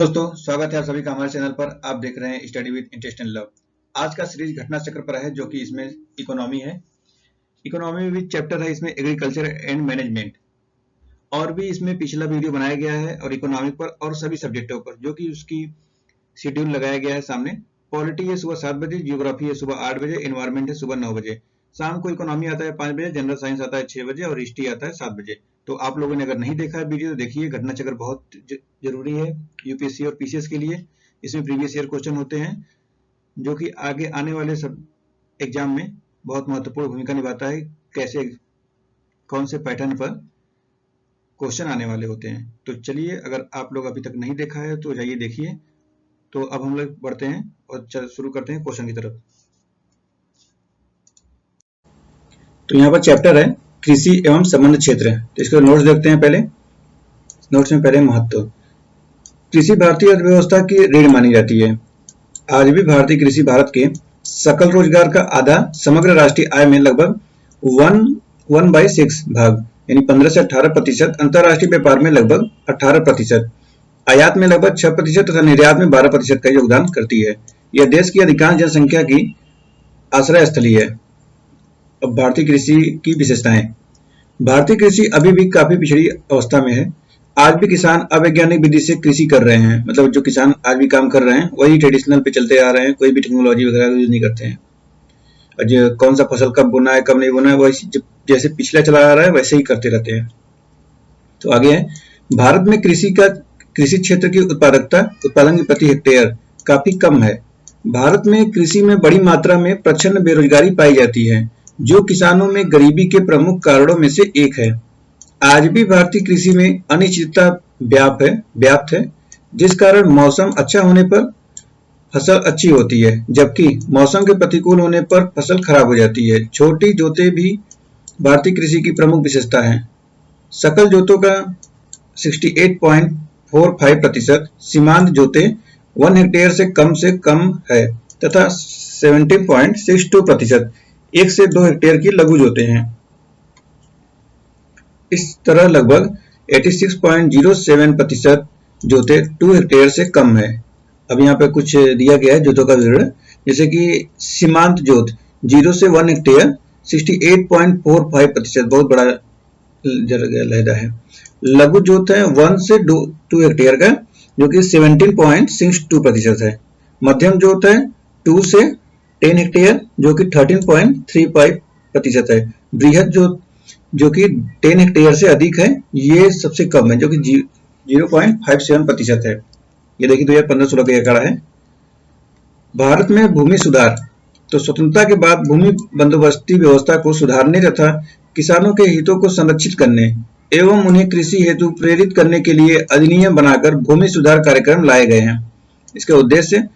दोस्तों, स्वागत है आप सभी का हमारे चैनल पर। आप देख रहे हैं study with interest and love. आज का सीरीज घटना चक्र पर है, जो कि इसमें इकोनॉमी है। इकोनॉमी में भी चैप्टर है इसमें एग्रीकल्चर एंड मैनेजमेंट, और भी इसमें पिछला वीडियो बनाया गया है और इकोनॉमिक पर और सभी सब्जेक्टों पर, जो कि उसकी शेड्यूल लगाया गया है सामने। पॉलिटी है सुबह 7 बजे, जियोग्राफी है सुबह 8 बजे, एनवायरमेंट है सुबह 9 बजे, शाम को इकोनॉमी आता है 5 बजे, जनरल साइंस आता है 6 बजे और हिस्ट्री आता है 7 बजे। तो आप लोगों ने अगर नहीं देखा है वीडियो तो देखिए। घटना चक्र बहुत जरूरी है यूपीएससी और पीसीएस के लिए। इसमें प्रीवियस ईयर क्वेश्चन होते हैं, जो कि आगे आने वाले सब एग्जाम में बहुत महत्वपूर्ण भूमिका निभाता है। कैसे, कौन से पैटर्न पर क्वेश्चन आने वाले होते हैं। तो चलिए, अगर आप लोग अभी तक नहीं देखा है तो जाइए देखिए। तो अब हम लोग बढ़ते हैं और शुरू करते हैं क्वेश्चन की तरफ। तो यहाँ पर चैप्टर है कृषि एवं संबंध क्षेत्र। तो इसके नोट्स देखते हैं पहले। नोट्स में पहले महत्व। कृषि भारतीय अर्थव्यवस्था की रीढ़ मानी जाती है। आज भी भारतीय कृषि भारत के सकल रोजगार का आधा, समग्र राष्ट्रीय आय में लगभग 1/6 भाग यानी 15 से 18%, अंतरराष्ट्रीय व्यापार में लगभग 18%, आयात में लगभग 6% तथा निर्यात में 12% का योगदान करती है। यह देश की अधिकांश जनसंख्या की आश्रय स्थली है। अब भारतीय कृषि की विशेषताएं। भारतीय कृषि अभी भी काफी पिछड़ी अवस्था में है। आज भी किसान अवैज्ञानिक विधि से कृषि कर रहे हैं। मतलब जो किसान आज भी काम कर रहे हैं वही ट्रेडिशनल पे चलते आ रहे हैं, कोई भी टेक्नोलॉजी वगैरह यूज नहीं करते हैं। जो कौन सा फसल कब बोना है कब नहीं बोना है, वही जैसे पिछला चला आ रहा है वैसे ही करते रहते हैं। तो आगे है, भारत में कृषि क्षेत्र की उत्पादन की प्रति हेक्टेयर काफी कम है। भारत में कृषि में बड़ी मात्रा में प्रचंड बेरोजगारी पाई जाती है, जो किसानों में गरीबी के प्रमुख कारणों में से एक है। आज भी भारतीय कृषि में अनिश्चितता व्याप्त है, जिस कारण मौसम अच्छा होने पर फसल अच्छी होती है, जबकि मौसम के प्रतिकूल होने पर फसल खराब हो जाती है। छोटी जोतें भी भारतीय कृषि की प्रमुख विशेषता है। सकल जोतों का 68.45%, सीमांत जोतें 1 हेक्टेयर से कम है तथा 70.62% 1 से 2 हेक्टेयर की लघु जोतें हैं। इस तरह लगभग 86.07% जोतें 2 हेक्टेयर से कम है। अब यहाँ पे कुछ दिया गया है जोतों का विवरण, जैसे कि सीमांत जोत 0 से 1 हेक्टेयर 68.45%, बहुत बड़ा लहदा है। लघु जोत है 1 से 2 हेक्टेयर का, जो कि 17.62% है। मध्यम जोत है 2 से 10 हेक्टेयर, जो कि 13.35% है। बृहद जोत जो कि 10 हेक्टेयर से अधिक है, ये सबसे कम है, जो कि 0.57% है। ये देखिए 2015-16 का आंकड़ा है। भारत में भूमि सुधार। तो स्वतंत्रता के बाद भूमि बंदोबस्ती व्यवस्था को सुधारने तथा किसानों के हितों को संरक्षित करने एवं उन्हें कृषि हेतु प्रेरित करने के लिए अधिनियम बनाकर भूमि सुधार कार्यक्रम लाए गए हैं। इसका उद्देश्य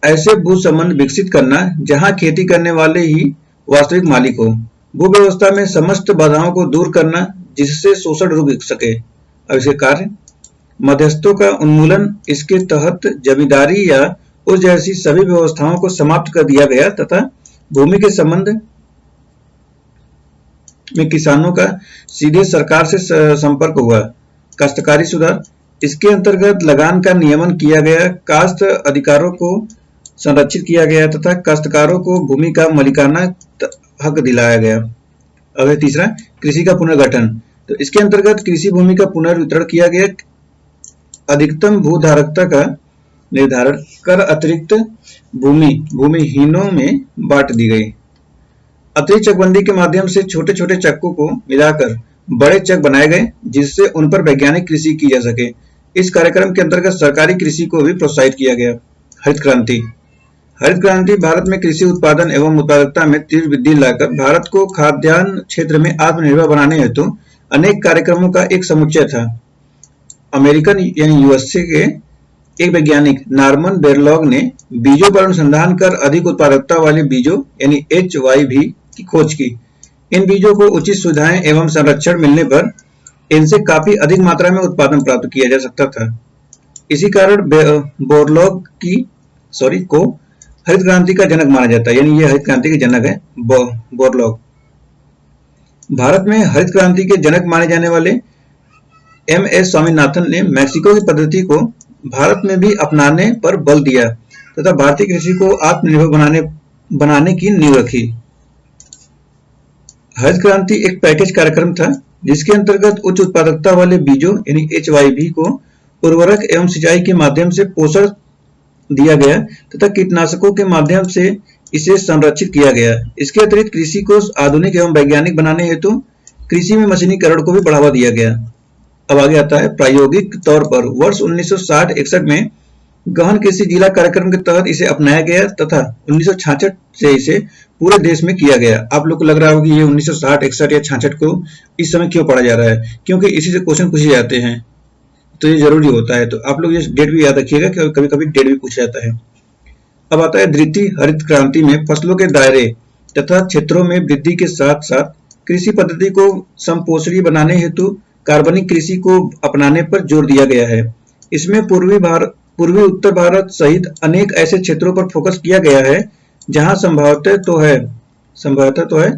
ऐसे भू संबंध विकसित करना जहां खेती करने वाले ही वास्तविक मालिक हो, भू व्यवस्था में समस्त बाधाओं को दूर करना जिससे शोषण रुक सके। अब इसके कार्य, मध्यस्थों का उन्मूलन। इसके तहत जमींदारी या उस जैसी सभी व्यवस्थाओं को समाप्त कर दिया गया तथा भूमि के संबंध में किसानों का सीधे सरकार से संपर्क हुआ। काश्तकारी सुधार। इसके अंतर्गत लगान का नियमन किया गया, काश्त अधिकारों को संरक्षित किया गया तथा काश्तकारों को भूमि का मालिकाना हक दिलाया गया। अब है तीसरा, कृषि का पुनर्गठन। तो इसके अंतर्गत कृषि भूमि का पुनर्वितरण किया गया, अधिकतम भूधारकता का निर्धारण कर अतिरिक्त भूमिहीनों में बांट दी गई। अतिरिक्त चकबंदी के माध्यम से छोटे छोटे चक्कों को मिलाकर बड़े चक बनाए गए, जिससे उन पर वैज्ञानिक कृषि की जा सके। इस कार्यक्रम के अंतर्गत सरकारी कृषि को भी प्रोत्साहित किया गया। हरित क्रांति। हरित क्रांति भारत में कृषि उत्पादन एवं उत्पादकता में तीव्र वृद्धि लाकर भारत को खाद्यान्न क्षेत्र में आत्मनिर्भर बनाने हेतु अनेक कार्यक्रमों का एक समुच्चय था। अमेरिकन यानी यूएसए के एक वैज्ञानिक नॉर्मन बोरलॉग ने बीजों पर अनुसंधान कर अधिक उत्पादकता वाले बीजों यानी HYV की खोज की। इन बीजों को उचित सुविधाएं एवं संरक्षण मिलने पर इनसे काफी अधिक मात्रा में उत्पादन प्राप्त किया जा सकता था। इसी कारण बोरलॉग को हरित क्रांति का जनक माना जाता है, यानी ये हरित क्रांति के जनक है बोरलॉग। भारत में हरित क्रांति के जनक माने जाने वाले MS स्वामीनाथन ने मैक्सिको की पद्धति को भारत में भी अपनाने पर बल दिया तथा भारतीय कृषि को आत्मनिर्भर बनाने की नींव रखी। हरित क्रांति एक पैकेज कार्यक्रम था जिसके अंतर्गत उच्च उत्पादकता वाले बीजों यानी HYV को उर्वरक एवं सिंचाई के माध्यम से पोषण दिया गया तथा कीटनाशकों के माध्यम से इसे संरक्षित किया गया। इसके अतिरिक्त कृषि को आधुनिक एवं वैज्ञानिक बनाने हेतु कृषि में मशीनीकरण को भी बढ़ावा दिया गया। अब आगे आता है प्रायोगिक तौर पर वर्ष 1960-61 में गहन कृषि जिला कार्यक्रम के तहत इसे अपनाया गया तथा 1966 से इसे पूरे देश में किया गया। आप लोग को लग रहा होगा कि ये 1960, 61 या 66 को इस समय क्यों पढ़ा जा रहा है, क्योंकि इसी से क्वेश्चन पूछे जाते हैं, तो ये जरूरी होता है। तो आप लोग ये डेट भी याद रखिएगा कि कभी कभी डेट भी पूछा जाता है। अब आता है द्वितीय हरित क्रांति में फसलों के दायरे तथा क्षेत्रों में वृद्धि के साथ साथ कृषि पद्धति को समपोषणीय बनाने हेतु कार्बनिक कृषि को अपनाने पर जोर दिया गया है। इसमें पूर्वी उत्तर भारत सहित अनेक ऐसे क्षेत्रों पर फोकस किया गया है जहां संभवतः तो है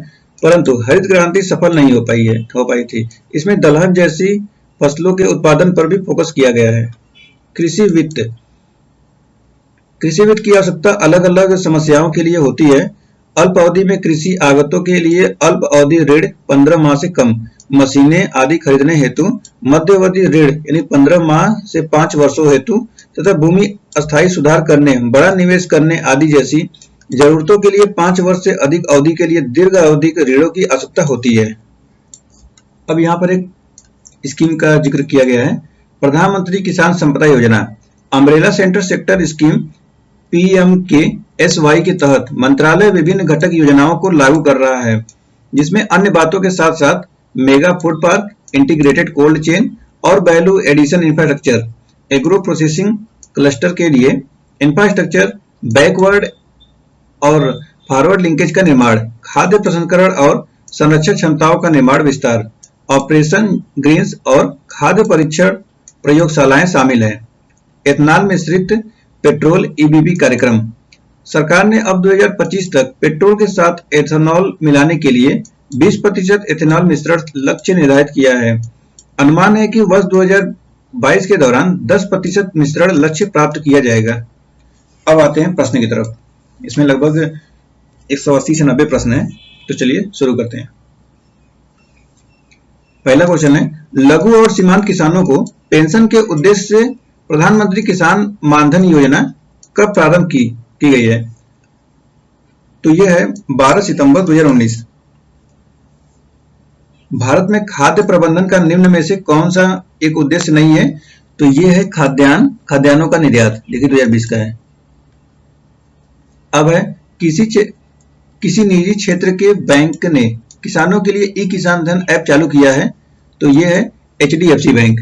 परंतु हरित क्रांति सफल नहीं हो पाई थी। इसमें दलहन जैसी फसलों के उत्पादन पर भी फोकस किया गया है। कृषि वित्त की आवश्यकता अलग अलग समस्याओं के लिए होती है। अल्प अवधि में कृषि आगतों के लिए अल्प अवधि ऋण 15 माह से कम, मशीनें आदि खरीदने हेतु, मध्य अवधि ऋण यानी 15 माह से 5 वर्षों हेतु तथा भूमि अस्थायी सुधार करने, बड़ा निवेश करने आदि जैसी जरूरतों के लिए 5 वर्ष से अधिक अवधि के लिए दीर्घ अवधि के ऋणों की आवश्यकता होती है। अब यहाँ पर एक स्कीम का जिक्र किया गया है, प्रधानमंत्री किसान संपदा योजना, अम्ब्रेला सेक्टर स्कीम PMKSY के तहत मंत्रालय विभिन्न घटक योजनाओं को लागू कर रहा है, जिसमें अन्य बातों के साथ साथ mega food park, integrated cold chain और value addition infrastructure, agro processing cluster के लिए इंफ्रास्ट्रक्चर, बैकवर्ड और फॉरवर्ड लिंकेज का निर्माण, खाद्य प्रसंस्करण और संरक्षण क्षमताओं का निर्माण विस्तार, ऑपरेशन ग्रीन्स और खाद्य परीक्षण प्रयोगशालाएं शामिल हैं। एथनॉल मिश्रित पेट्रोल EBP कार्यक्रम, सरकार ने अब 2025 तक पेट्रोल के साथ एथेनॉल मिलाने के लिए 20% एथेनॉल मिश्रण लक्ष्य निर्धारित किया है। अनुमान है कि वर्ष 2022 के दौरान 10% मिश्रण लक्ष्य प्राप्त किया जाएगा। अब आते हैं प्रश्न की तरफ। इसमें लगभग 180 से 90 प्रश्न हैं, तो चलिए शुरू करते हैं। पहला क्वेश्चन है, लघु और सीमांत किसानों को पेंशन के उद्देश्य से प्रधानमंत्री किसान मानधन योजना कब प्रारंभ की गई है? तो यह है 12 सितंबर 2019। भारत में खाद्य प्रबंधन का निम्न में से कौन सा एक उद्देश्य नहीं है? तो यह है खाद्यान्नों का निर्यात, देखिए 2020 का है। अब है किसी निजी क्षेत्र के बैंक ने किसानों के लिए ई-किसान धन ऐप चालू किया है, तो यह है HDFC बैंक।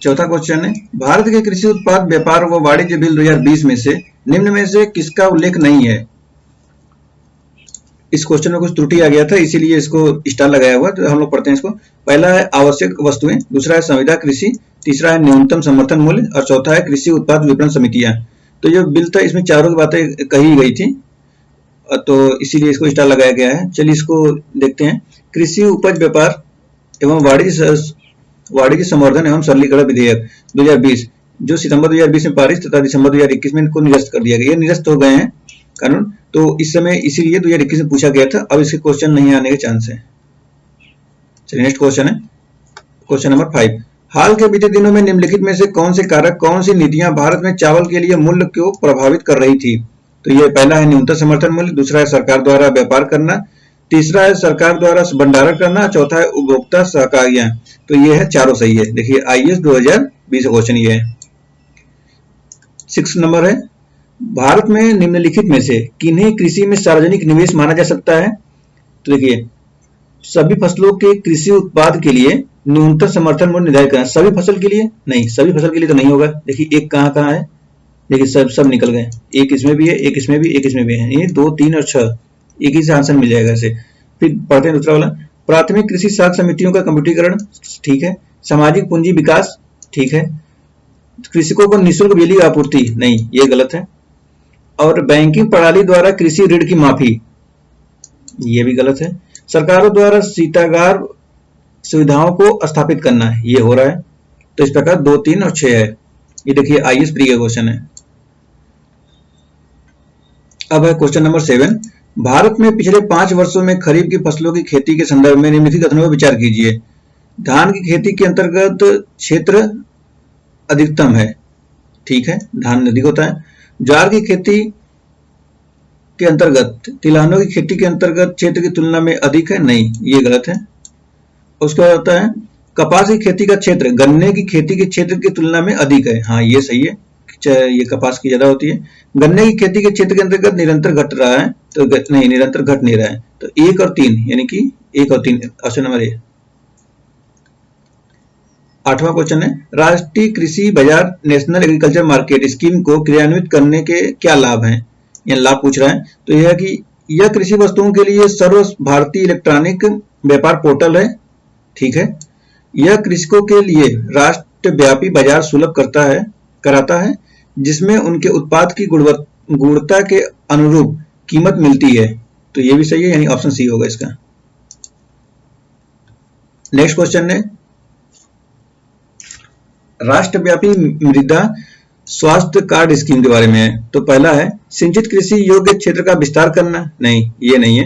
चौथा क्वेश्चन है, भारत के कृषि उत्पाद व्यापार व वाणिज्य बिल 2020 में से निम्न में से किसका उल्लेख नहीं है? इस क्वेश्चन में कुछ त्रुटि आ गया था, इसीलिए इसको स्टार लगाया हुआ, तो हम लोग पढ़ते हैं इसको। पहला है आवश्यक वस्तुएं, दूसरा है संविदा कृषि, तीसरा है न्यूनतम समर्थन मूल्य और चौथा है कृषि उत्पाद विपणन समितियां। तो जो बिल था इसमें चारों की बातें कही गई थी, तो इसीलिए इसको स्टार लगाया गया है। चलिए इसको देखते हैं। कृषि उपज व्यापार एवं वाणिज्य संवर्धन एवं सरलीकरण विधेयक 2020 जो सितंबर 2020 में पारित तथा दिसंबर 2021 में इनको निरस्त कर दिया गया। ये निरस्त हो गए हैं कानून, तो इस समय इसीलिए 2021 में पूछा गया था, अब इसके क्वेश्चन नहीं आने के चांस है। चलिए नेक्स्ट क्वेश्चन है, क्वेश्चन नंबर 5। हाल के बीते दिनों में निम्नलिखित में से कौन से कारक, कौन सी नीतियां भारत में चावल के लिए मूल्य को प्रभावित कर रही थी? तो ये पहला है न्यूनतम समर्थन मूल्य, दूसरा है सरकार द्वारा व्यापार करना, तीसरा है सरकार द्वारा भंडारण करना, चौथा है उपभोक्ता सहकारियां। तो ये है चारों सही है। देखिए IAS 2020 क्वेश्चन ये है। 6 नंबर है, भारत में निम्नलिखित में से किन्हीं कृषि में सार्वजनिक निवेश माना जा सकता है? तो देखिए सभी फसलों के कृषि उत्पाद के लिए न्यूनतम समर्थन मूल्य निर्धारित करना। सभी फसल के लिए नहीं, सभी फसल के लिए तो नहीं होगा। देखिए एक कहाँ है, देखिए सब निकल गए। एक इसमें भी है, एक इसमें भी, एक इसमें भी है। ये 2, 3 और 6 एक ही से आंसर मिल जाएगा इसे। फिर पढ़ते हैं दूसरा वाला, प्राथमिक कृषि साख समितियों का कंप्यूटरीकरण, ठीक है। सामाजिक पूंजी विकास, ठीक है। कृषकों को निःशुल्क बिजली आपूर्ति, नहीं ये गलत है। और बैंकिंग प्रणाली द्वारा कृषि ऋण की माफी, ये भी गलत है। सरकारों द्वारा शीतागार सुविधाओं को स्थापित करना, ये हो रहा है। तो इस प्रकार 2, 3 और 6 है। ये देखिए IAS प्री का क्वेश्चन है। अब है क्वेश्चन नंबर 7। भारत में पिछले 5 वर्षों में खरीफ की फसलों की खेती के संदर्भ में निम्नलिखित कथनों पर विचार कीजिए। धान की खेती के अंतर्गत क्षेत्र अधिकतम है, ठीक है, धान अधिक होता है। ज्वार की खेती के अंतर्गत, तिलहनों की खेती के अंतर्गत क्षेत्र की तुलना में अधिक है, नहीं, ये गलत है। उसके बाद होता है कपास की खेती का क्षेत्र गन्ने की खेती के क्षेत्र की तुलना में अधिक है, हाँ ये सही है, ये कपास की ज्यादा होती है। गन्ने की खेती के क्षेत्र के अंतर्गत निरंतर घट रहा है, तो नहीं, निरंतर घट नहीं रहा है। तो 1 और 3 यानी कि 1 और 3 ऑप्शन नंबर ए। 8वां क्वेश्चन है राष्ट्रीय कृषि बाजार नेशनल एग्रीकल्चर मार्केट स्कीम को क्रियान्वित करने के क्या लाभ हैं। यह लाभ पूछ रहा है। तो यह है कि यह कृषि वस्तुओं के लिए सर्व भारतीय इलेक्ट्रॉनिक व्यापार पोर्टल है, ठीक है। यह कृषकों के लिए राष्ट्रव्यापी बाजार सुलभ कराता है जिसमें उनके उत्पाद की गुणवत्ता के अनुरूप कीमत मिलती है। तो यह भी सही है, यानी ऑप्शन सी होगा इसका। नेक्स्ट क्वेश्चन है राष्ट्रव्यापी मृदा स्वास्थ्य कार्ड स्कीम के बारे में है। तो पहला है सिंचित कृषि योग्य क्षेत्र का विस्तार करना, नहीं, ये नहीं है।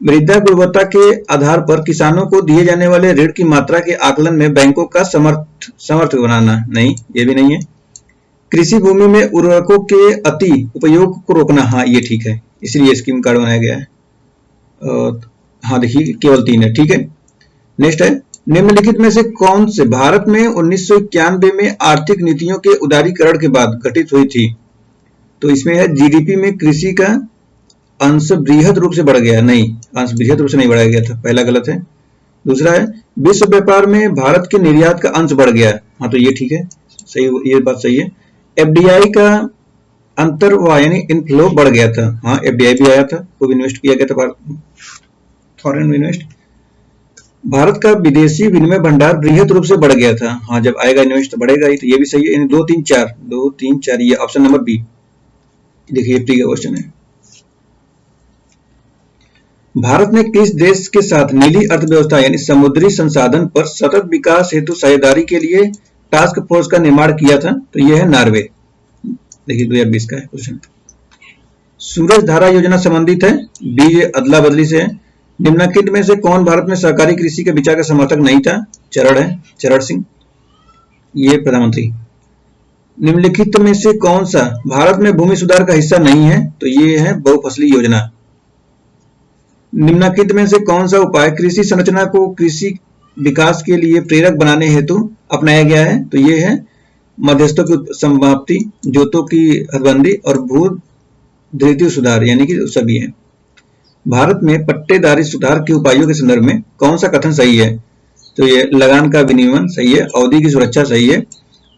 मृदा गुणवत्ता के आधार पर किसानों को दिए जाने वाले ऋण की मात्रा के आकलन में बैंकों का समर्थ बनाना, नहीं, ये भी नहीं है। कृषि भूमि में उर्वरकों के अति उपयोग को रोकना, हाँ ये ठीक है, इसलिए स्कीम कार्ड बनाया गया है। हाँ देखिए केवल 3 है, ठीक है। नेक्स्ट है निम्नलिखित में से कौन से भारत में 1991 में आर्थिक नीतियों के उदारीकरण के बाद गठित हुई थी। तो इसमें है जीडीपी में कृषि का अंश बृहद रूप से बढ़ गया, नहीं, अंश बृहद रूप से नहीं बढ़ाया गया था, पहला गलत है। दूसरा है विश्व व्यापार में भारत के निर्यात का अंश बढ़ गया, हाँ तो ये ठीक है, सही, ये बात सही है। एफडीआई का अंतर्वाह यानी इनफ्लो बढ़ गया था, हाँ एफडीआई भी आया था, खूब इन्वेस्ट किया गया था, फॉरेन इन्वेस्ट। भारत का विदेशी विनिमय भंडार बृहद रूप से बढ़ गया था, हाँ जब आएगा इन्वेस्ट तो बढ़ेगा ही, तो ये भी सही है। 2, 3, 4 ये ऑप्शन नंबर बी। देखिए प्री का क्वेश्चन है भारत ने किस देश के साथ नीली अर्थव्यवस्था यानी समुद्री संसाधन पर सतत विकास हेतु साझेदारी के लिए टास्क फोर्स का निर्माण किया था। तो यह है नॉर्वे। देखिए 2020 का है क्वेश्चन। सूरज धारा योजना संबंधित है, बी अदला बदली से है। निम्नलिखित में से कौन भारत में सहकारी कृषि के विचार का समर्थक नहीं था। चरण है, चरण सिंह, ये प्रधानमंत्री। निम्नलिखित में से कौन सा भारत में भूमि सुधार का हिस्सा नहीं है। तो ये है बहुफसली योजना। निम्नलिखित में से कौन सा उपाय कृषि संरचना को कृषि विकास के लिए प्रेरक बनाने हेतु अपनाया गया है। तो ये है मध्यस्थों की समाप्ति, जोतों की हदबंदी और भू द्वितीय सुधार, यानी कि सभी है। भारत में पट्टेदारी सुधार के उपायों के संदर्भ में कौन सा कथन सही है। तो ये लगान का विनियमन सही है, अवधि की सुरक्षा सही है,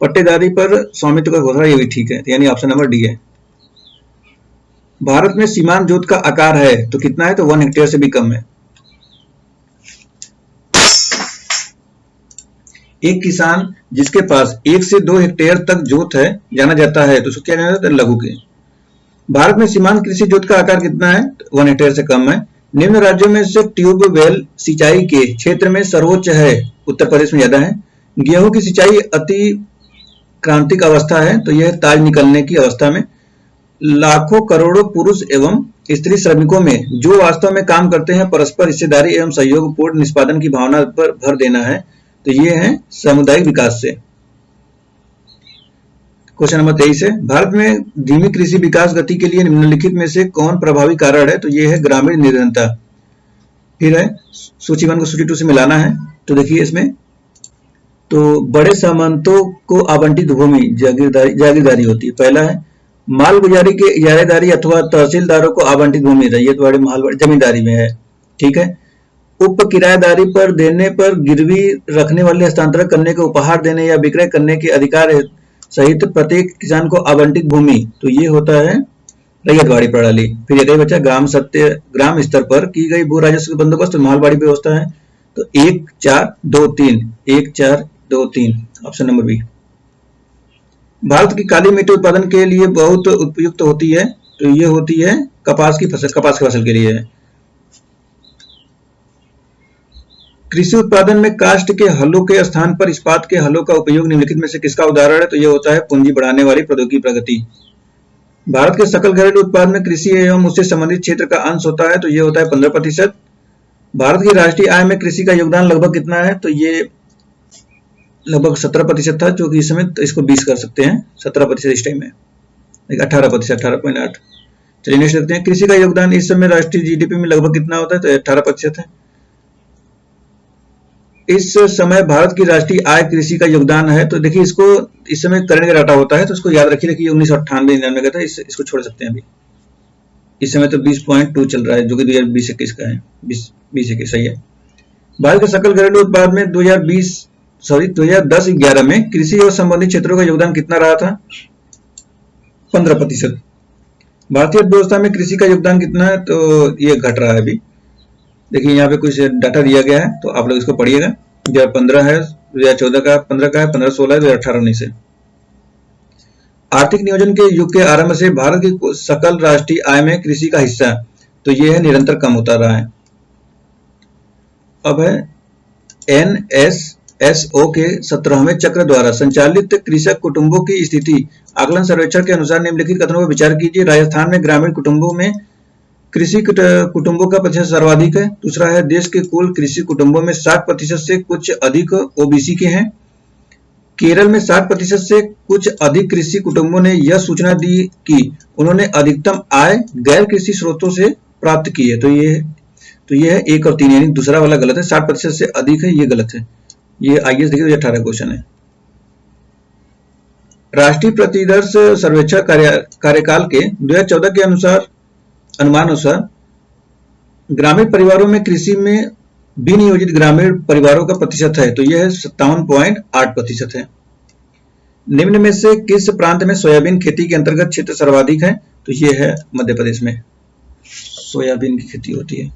पट्टेदारी पर स्वामित्व का घोषणा, ये भी ठीक है, यानी ऑप्शन नंबर डी है। भारत में सीमांत जोत का आकार है तो कितना है। तो 1 हेक्टेयर से भी कम है। एक किसान जिसके पास 1 से 2 हेक्टेयर तक जोत है जाना जाता है, तो उसको क्या जाना जाता है, लघु के। भारत में सीमांत कृषि जोत का आकार कितना है। 1 हेक्टेयर से कम है। निम्न राज्यों में से ट्यूबवेल सिंचाई के क्षेत्र में सर्वोच्च है। उत्तर प्रदेश में ज्यादा है। गेहूं की सिंचाई अति क्रांतिक अवस्था है, तो यह ताज निकलने की अवस्था में। लाखों करोड़ों पुरुष एवं स्त्री श्रमिकों में जो वास्तव में काम करते हैं परस्पर हिस्सेदारी एवं सहयोगपूर्ण निष्पादन की भावना पर भर देना है। तो ये है सामुदायिक विकास से। क्वेश्चन नंबर 23 है भारत में धीमी कृषि विकास गति के लिए निम्नलिखित में से कौन प्रभावी कारण है। तो ये है ग्रामीण निरंतरता। फिर है सूची 1 को सूची 2 से मिलाना है। तो देखिए इसमें तो बड़े सामंतों को आवंटित भूमि जागीरदारी होती है। पहला है मालगुजारी के इजारेदारी अथवा तहसीलदारों को आवंटित भूमि है, ये तो बड़े माल जमींदारी में है, ठीक है। उप किराएदारी पर देने पर गिरवी रखने वाले हस्तांतरण करने को उपहार देने या विक्रय करने के अधिकार सहित प्रत्येक किसान को आवंटित भूमि, तो ये होता है रैयतवाड़ी प्रणाली। फिर यदि बच्चा ग्राम स्तर पर की गई भू राजस्व बंदोबस्त मालवाड़ी व्यवस्था है। तो 1, 4, 2, 3 1, 4, 2, 3 ऑप्शन नंबर बी। भारत की काली मिट्टी उत्पादन के लिए बहुत उपयुक्त होती है। तो ये होती है कपास की फसल के लिए है। कृषि उत्पादन में काष्ठ के हलों के स्थान पर इस्पात के हलों का उपयोग निम्नलिखित में से किसका उदाहरण है? तो यह होता है पूंजी बढ़ाने वाली प्रौद्योगिकी प्रगति। भारत के सकल घरेलू उत्पाद में कृषि एवं उससे संबंधित क्षेत्र का अंश होता है, तो यह होता है 15%। भारत की राष्ट्रीय आय में कृषि का योगदान लगभग कितना है? तो ये लगभग 17% था, जो कि इस समय तो इसको 20 कर सकते हैं। 17% इस टाइम है, 18%, 18.8। चलिए नेक्स्ट देखते हैं, कृषि का योगदान इस समय राष्ट्रीय जीडीपी में लगभग कितना होता है? तो 18% है। इस समय भारत की राष्ट्रीय आय कृषि का योगदान है, तो देखिए इसको इस समय करंट का डाटा होता है, तो इसको याद रखिए कि 1998-99 का था, इसको छोड़ सकते हैं अभी। इस समय तो 20.2 चल रहा है, जो कि 2020-21 का है। 20-21 सही है। भारत के सकल घरेलू उत्पाद में 2010-11 में कृषि और संबंधित क्षेत्रों का योगदान कितना रहा था? 15%। भारतीय अर्थव्यवस्था में कृषि का योगदान कितना है? तो ये घट रहा है अभी। देखिए यहाँ पे कुछ डाटा दिया गया है, तो आप लोग इसको पढ़िएगा। 2015 है, 2014 का 15 का है, 15-16 2018-19 है। आर्थिक नियोजन के युग के आरंभ से भारत की सकल राष्ट्रीय आय में कृषि का हिस्सा तो यह है निरंतर कम होता रहा है। अब है NSSO के 17वें चक्र द्वारा संचालित कृषक कुटुंबों की स्थिति आकलन सर्वेक्षण के अनुसार निम्नलिखित कथनों पर विचार कीजिए। राजस्थान में ग्रामीण कुटुंबों में कृषि कुटुंबों का प्रतिशत सर्वाधिक है। दूसरा है देश के कुल कृषि कुटुंबों में 60% से कुछ अधिक ओबीसी के हैं। केरल में 60% से कुछ अधिक कृषि कुटुंबों ने यह सूचना दी कि उन्होंने अधिकतम आय गैर कृषि स्रोतों से प्राप्त की है। तो ये है 1 और 3, यानी दूसरा वाला गलत है। 60% से अधिक है, ये गलत है। ये IAS देखिए 2018 क्वेश्चन है। राष्ट्रीय प्रतिदर्श सर्वेक्षण कार्यकाल के 2014 के अनुमान अनुसार ग्रामीण परिवारों में कृषि में विनियोजित ग्रामीण परिवारों का प्रतिशत है, तो यह है 57.8% है। निम्न में से किस प्रांत में सोयाबीन खेती के अंतर्गत क्षेत्र सर्वाधिक है? तो यह है मध्य प्रदेश में सोयाबीन की खेती होती है।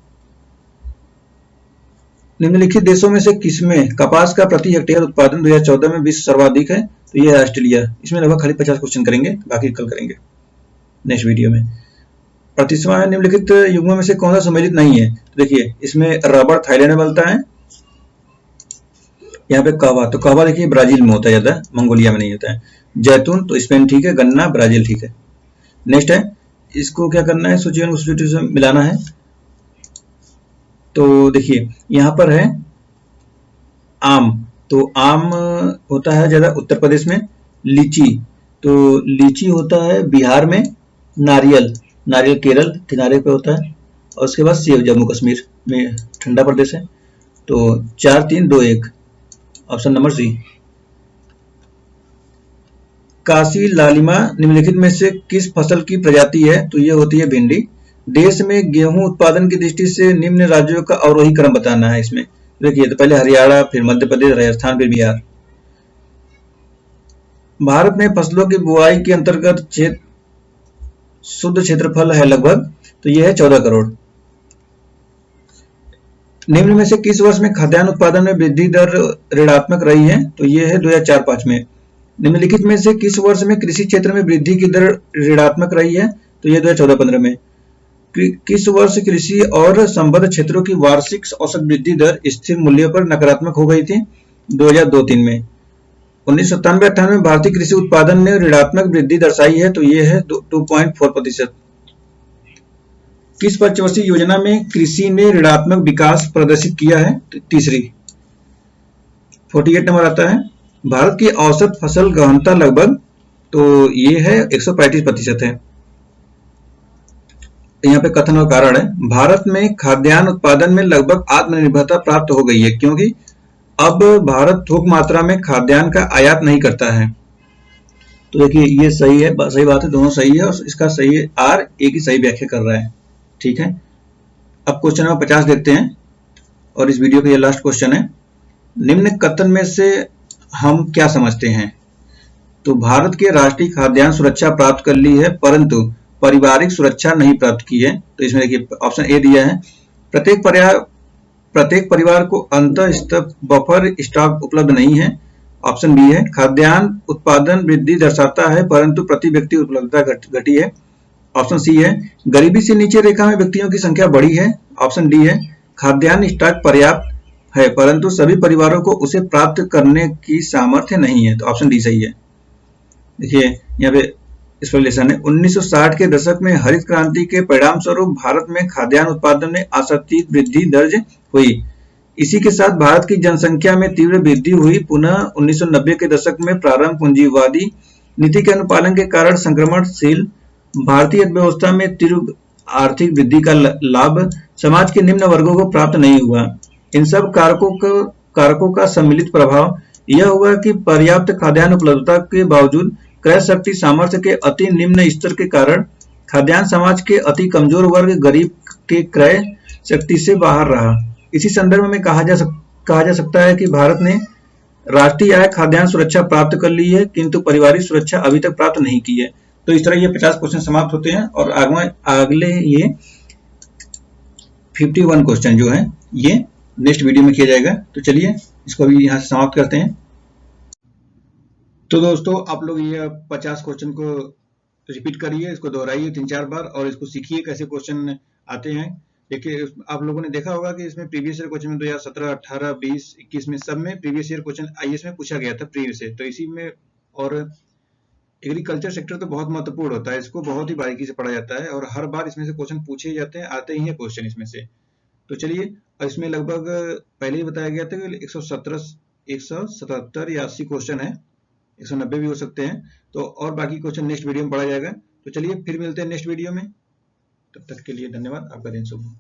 निम्नलिखित देशों में से किसमें कपास का प्रति हेक्टेयर उत्पादन 2014 में विश्व सर्वाधिक है? तो यह है ऑस्ट्रेलिया। इसमें लगभग खाली 50 क्वेश्चन करेंगे, बाकी कल करेंगे नेक्स्ट वीडियो में। 35वां है निम्नलिखित युग्मों में से कौन सा सम्मिलित नहीं है? तो देखिए इसमें रबर थाईलैंड में मिलता है। यहाँ पे कहवा, तो कहवा देखिए ब्राजील में होता है ज्यादा, मंगोलिया में नहीं होता है। जैतून तो स्पेन ठीक है, गन्ना ब्राजील ठीक है। नेक्स्ट है, इसको क्या करना है, सूची से मिलाना है। तो देखिए यहाँ पर है आम, तो आम होता है ज्यादा उत्तर प्रदेश में। लीची, तो लीची होता है बिहार में। नारियल केरल किनारे पे होता है। और उसके बाद सेब जम्मू कश्मीर में, ठंडा प्रदेश है। तो 4, 3, 2, 1 ऑप्शन नंबर सी। काशी लालिमा निम्नलिखित में से किस फसल की प्रजाति है? तो यह होती है भिंडी। देश में गेहूं उत्पादन की दृष्टि से निम्न राज्यों का अवरोही क्रम बताना है। इसमें देखिए तो पहले हरियाणा, फिर मध्य प्रदेश, राजस्थान, फिर बिहार। भारत में फसलों की बुआई के अंतर्गत शुद्ध क्षेत्रफल है लगभग, तो यह है 14 करोड़। निम्न में से किस वर्ष में खाद्यान्न उत्पादन में वृद्धि दर ऋणात्मक रही है? तो यह है 2004-05 में। निम्नलिखित में से किस वर्ष में कृषि क्षेत्र में वृद्धि की दर ऋणात्मक रही है? तो यह 2014-15 में। किस वर्ष कृषि और संबद्ध क्षेत्रों की वार्षिक औसत वृद्धि दर स्थिर मूल्य पर नकारात्मक हो गई थी? 2002-03 में। 1997-98 में भारतीय कृषि उत्पादन ने ऋणात्मक वृद्धि दर्शाई है, तो यह है 2.4%। किस पंचवर्षीय योजना में कृषि ने ऋणात्मक विकास प्रदर्शित किया है? तो तीसरी। 48 नंबर आता है। भारत की औसत फसल गहनता लगभग, तो ये है 135% है। यहाँ पे कथन और कारण है। भारत में खाद्यान्न उत्पादन में लगभग आत्मनिर्भरता प्राप्त हो गई है, क्योंकि अब भारत थोक मात्रा में खाद्यान्न का आयात नहीं करता है। तो देखिए ये सही है, सही बात है, दोनों सही है और इसका सही है आर एक ही सही व्याख्या कर रहा है। ठीक है, अब क्वेश्चन नंबर 50 देखते हैं और इस वीडियो का ये लास्ट क्वेश्चन है। निम्न कथन में से हम क्या समझते हैं? तो भारत के राष्ट्रीय खाद्यान्न सुरक्षा प्राप्त कर ली है, परंतु पारिवारिक सुरक्षा नहीं प्राप्त की है। तो इसमें देखिए ऑप्शन ए दिया है, प्रत्येक परिवार को अंतःस्थ बफर स्टॉक उपलब्ध नहीं है। ऑप्शन बी है, खाद्यान्न उत्पादन वृद्धि दर्शाता है परंतु प्रति व्यक्ति उपलब्धता घटी है। ऑप्शन सी है, गरीबी से नीचे रेखा में व्यक्तियों की संख्या बढ़ी है। ऑप्शन डी है, खाद्यान्न स्टॉक पर्याप्त है, परंतु सभी परिवारों को उसे प्राप्त करने की सामर्थ्य नहीं है। तो ऑप्शन डी सही है। देखिए यहाँ पे एक्सप्लेनेशन है, 1960 के दशक में हरित क्रांति के परिणाम स्वरूप भारत में खाद्यान्न उत्पादन में अशातित वृद्धि दर्ज हुई। इसी के साथ भारत की जनसंख्या में तीव्र वृद्धि हुई। पुनः 1990 के दशक में प्रारंभ पूंजीवादी नीति के अनुपालन के कारण संक्रमणशील भारतीय अर्थव्यवस्था में तीव्र आर्थिक वृद्धि का लाभ समाज के निम्न वर्गों को प्राप्त नहीं हुआ। इन सब कारकों का सम्मिलित प्रभाव यह हुआ कि पर्याप्त खाद्यान्न उपलब्धता के बावजूद क्रय शक्ति सामर्थ्य के अति निम्न स्तर के कारण खाद्यान्न समाज के अति कमजोर वर्ग गरीब के क्रय शक्ति से बाहर रहा। इसी संदर्भ में कहा जा सकता है कि भारत ने राष्ट्रीय आय खाद्यान्न सुरक्षा प्राप्त कर ली है, किंतु पारिवारिक सुरक्षा अभी तक प्राप्त नहीं की है। तो इस तरह ये 50 क्वेश्चन समाप्त होते हैं और अगले ये 51 क्वेश्चन जो है ये नेक्स्ट वीडियो में किया जाएगा। तो चलिए इसको अभी यहाँ से समाप्त करते हैं। तो दोस्तों आप लोग ये 50 क्वेश्चन को रिपीट करिए, इसको दोहराइए 3-4 बार और इसको सीखिए कैसे क्वेश्चन आते हैं। देखिए आप लोगों ने देखा होगा कि इसमें प्रीवियस ईयर क्वेश्चन में 2017, 18, 20, 21 में सब में प्रीवियस ईयर क्वेश्चन आईएएस में पूछा गया था प्रीवियस से। तो इसी में और एग्रीकल्चर सेक्टर तो बहुत महत्वपूर्ण होता है, इसको बहुत ही बारीकी से पढ़ा जाता है और हर बार इसमें से क्वेश्चन पूछे जाते हैं, आते ही है क्वेश्चन इसमें से। तो चलिए इसमें लगभग पहले ही बताया गया था कि 177 या 80 क्वेश्चन है, 190 भी हो सकते हैं। तो और बाकी क्वेश्चन नेक्स्ट वीडियो में पढ़ा जाएगा। तो चलिए फिर मिलते हैं नेक्स्ट वीडियो में, तब तक के लिए धन्यवाद। आपका दिन शुभ हो।